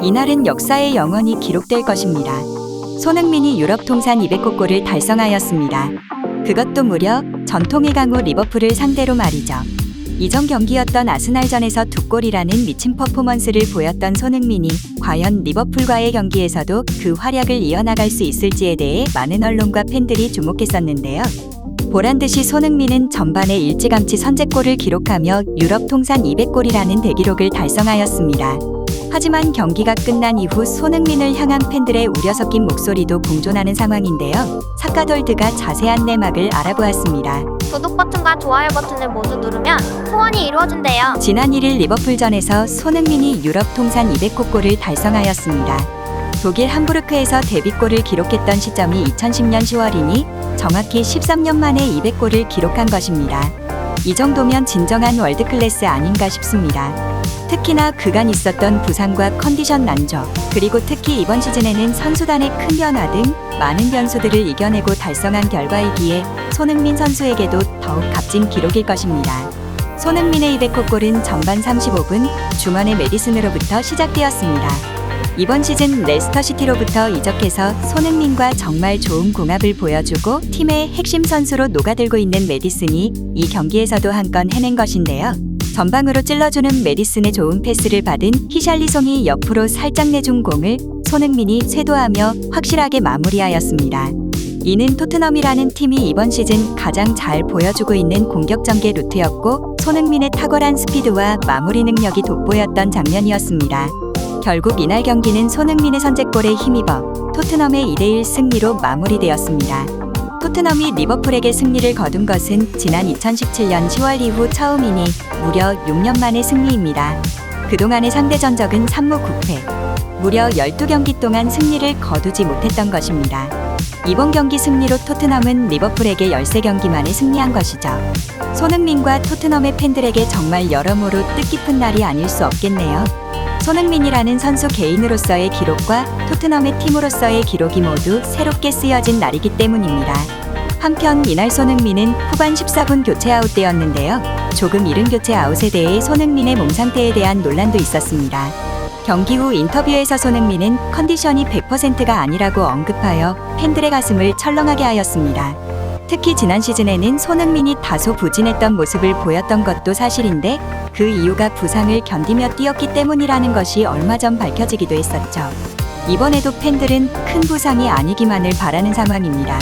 이날은 역사에 영원히 기록될 것입니다. 손흥민이 유럽 통산 200호 골을 달성하였습니다. 그것도 무려 전통의 강호 리버풀을 상대로 말이죠. 이전 경기였던 아스날전에서 2골이라는 미친 퍼포먼스를 보였던 손흥민이 과연 리버풀과의 경기에서도 그 활약을 이어나갈 수 있을지에 대해 많은 언론과 팬들이 주목했었는데요. 보란듯이 손흥민은 전반에 일찌감치 선제골을 기록하며 유럽 통산 200골이라는 대기록을 달성하였습니다. 하지만 경기가 끝난 이후 손흥민을 향한 팬들의 우려 섞인 목소리도 공존하는 상황인데요. 사카덜드가 자세한 내막을 알아보았습니다. 구독 버튼과 좋아요 버튼을 모두 누르면 소원이 이루어진대요. 지난 1일 리버풀전에서 손흥민이 유럽 통산 200호 골을 달성하였습니다. 독일 함부르크에서 데뷔골을 기록했던 시점이 2010년 10월이니 정확히 13년 만에 200골을 기록한 것입니다. 이 정도면 진정한 월드클래스 아닌가 싶습니다. 특히나 그간 있었던 부상과 컨디션 난조, 그리고 특히 이번 시즌에는 선수단의 큰 변화 등 많은 변수들을 이겨내고 달성한 결과이기에 손흥민 선수에게도 더욱 값진 기록일 것입니다. 손흥민의 200호 골은 전반 35분 중원의 메디슨으로부터 시작되었습니다. 이번 시즌 레스터시티로부터 이적해서 손흥민과 정말 좋은 궁합을 보여주고 팀의 핵심 선수로 녹아들고 있는 메디슨이 이 경기에서도 한 건 해낸 것인데요. 전방으로 찔러주는 메디슨의 좋은 패스를 받은 히샬리송이 옆으로 살짝 내준 공을 손흥민이 쇄도하며 확실하게 마무리하였습니다. 이는 토트넘이라는 팀이 이번 시즌 가장 잘 보여주고 있는 공격 전개 루트였고 손흥민의 탁월한 스피드와 마무리 능력이 돋보였던 장면이었습니다. 결국 이날 경기는 손흥민의 선제골에 힘입어 토트넘의 2대1 승리로 마무리되었습니다. 토트넘이 리버풀에게 승리를 거둔 것은 지난 2017년 10월 이후 처음이니 무려 6년 만의 승리입니다. 그동안의 상대 전적은 3무 9패, 무려 12경기 동안 승리를 거두지 못했던 것입니다. 이번 경기 승리로 토트넘은 리버풀에게 13경기 만에 승리한 것이죠. 손흥민과 토트넘의 팬들에게 정말 여러모로 뜻깊은 날이 아닐 수 없겠네요. 손흥민이라는 선수 개인으로서의 기록과 토트넘의 팀으로서의 기록이 모두 새롭게 쓰여진 날이기 때문입니다. 한편 이날 손흥민은 후반 14분 교체 아웃되었는데요. 조금 이른 교체 아웃에 대해 손흥민의 몸 상태에 대한 논란도 있었습니다. 경기 후 인터뷰에서 손흥민은 컨디션이 100%가 아니라고 언급하여 팬들의 가슴을 철렁하게 하였습니다. 특히 지난 시즌에는 손흥민이 다소 부진했던 모습을 보였던 것도 사실인데 그 이유가 부상을 견디며 뛰었기 때문이라는 것이 얼마 전 밝혀지기도 했었죠. 이번에도 팬들은 큰 부상이 아니기만을 바라는 상황입니다.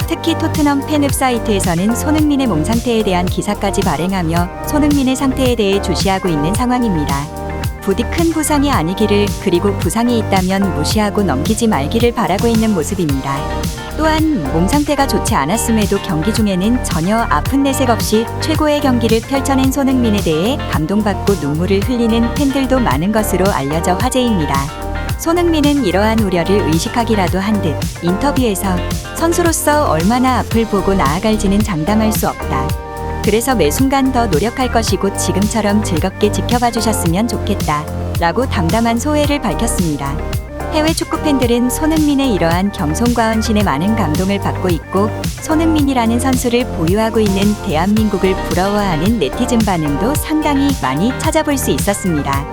특히 토트넘 팬 웹사이트에서는 손흥민의 몸 상태에 대한 기사까지 발행하며 손흥민의 상태에 대해 주시하고 있는 상황입니다. 부디 큰 부상이 아니기를, 그리고 부상이 있다면 무시하고 넘기지 말기를 바라고 있는 모습입니다. 또한 몸 상태가 좋지 않았음에도 경기 중에는 전혀 아픈 내색 없이 최고의 경기를 펼쳐낸 손흥민에 대해 감동받고 눈물을 흘리는 팬들도 많은 것으로 알려져 화제입니다. 손흥민은 이러한 우려를 의식하기라도 한 듯 인터뷰에서 선수로서 얼마나 앞을 보고 나아갈지는 장담할 수 없다. 그래서 매 순간 더 노력할 것이고 지금처럼 즐겁게 지켜봐 주셨으면 좋겠다 라고 담담한 소회를 밝혔습니다. 해외 축구 팬들은 손흥민의 이러한 겸손과 헌신에 많은 감동을 받고 있고 손흥민이라는 선수를 보유하고 있는 대한민국을 부러워하는 네티즌 반응도 상당히 많이 찾아볼 수 있었습니다.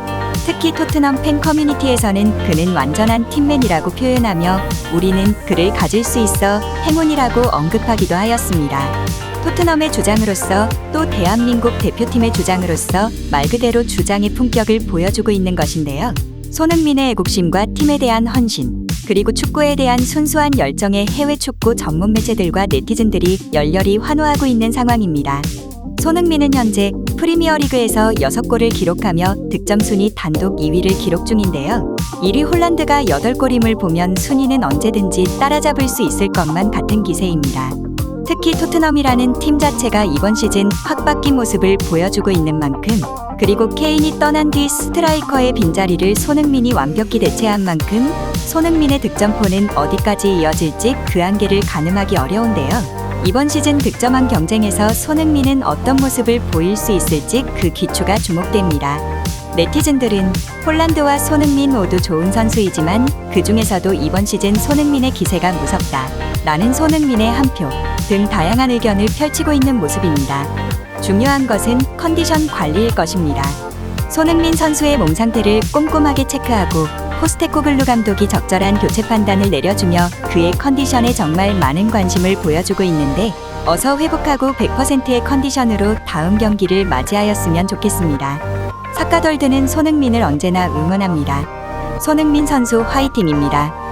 특히 토트넘 팬 커뮤니티에서는 그는 완전한 팀맨이라고 표현하며 우리는 그를 가질 수 있어 행운이라고 언급하기도 하였습니다. 토트넘의 주장으로서 또 대한민국 대표팀의 주장으로서 말 그대로 주장의 품격을 보여주고 있는 것인데요. 손흥민의 애국심과 팀에 대한 헌신, 그리고 축구에 대한 순수한 열정에 해외 축구 전문 매체들과 네티즌들이 열렬히 환호하고 있는 상황입니다. 손흥민은 현재 프리미어리그에서 6골을 기록하며 득점 순위 단독 2위를 기록 중인데요. 1위 홀란드가 8골임을 보면 순위는 언제든지 따라잡을 수 있을 것만 같은 기세입니다. 특히 토트넘이라는 팀 자체가 이번 시즌 확 바뀐 모습을 보여주고 있는 만큼, 그리고 케인이 떠난 뒤 스트라이커의 빈자리를 손흥민이 완벽히 대체한 만큼 손흥민의 득점포는 어디까지 이어질지 그 한계를 가늠하기 어려운데요. 이번 시즌 득점왕 경쟁에서 손흥민은 어떤 모습을 보일 수 있을지 그 기초가 주목됩니다. 네티즌들은 홀란드와 손흥민 모두 좋은 선수이지만 그 중에서도 이번 시즌 손흥민의 기세가 무섭다, 나는 손흥민의 한 표 등 다양한 의견을 펼치고 있는 모습입니다. 중요한 것은 컨디션 관리일 것입니다. 손흥민 선수의 몸 상태를 꼼꼼하게 체크하고 포스테코글루 감독이 적절한 교체 판단을 내려주며 그의 컨디션에 정말 많은 관심을 보여주고 있는데 어서 회복하고 100%의 컨디션으로 다음 경기를 맞이하였으면 좋겠습니다. 사카돌드는 손흥민을 언제나 응원합니다. 손흥민 선수 화이팅입니다.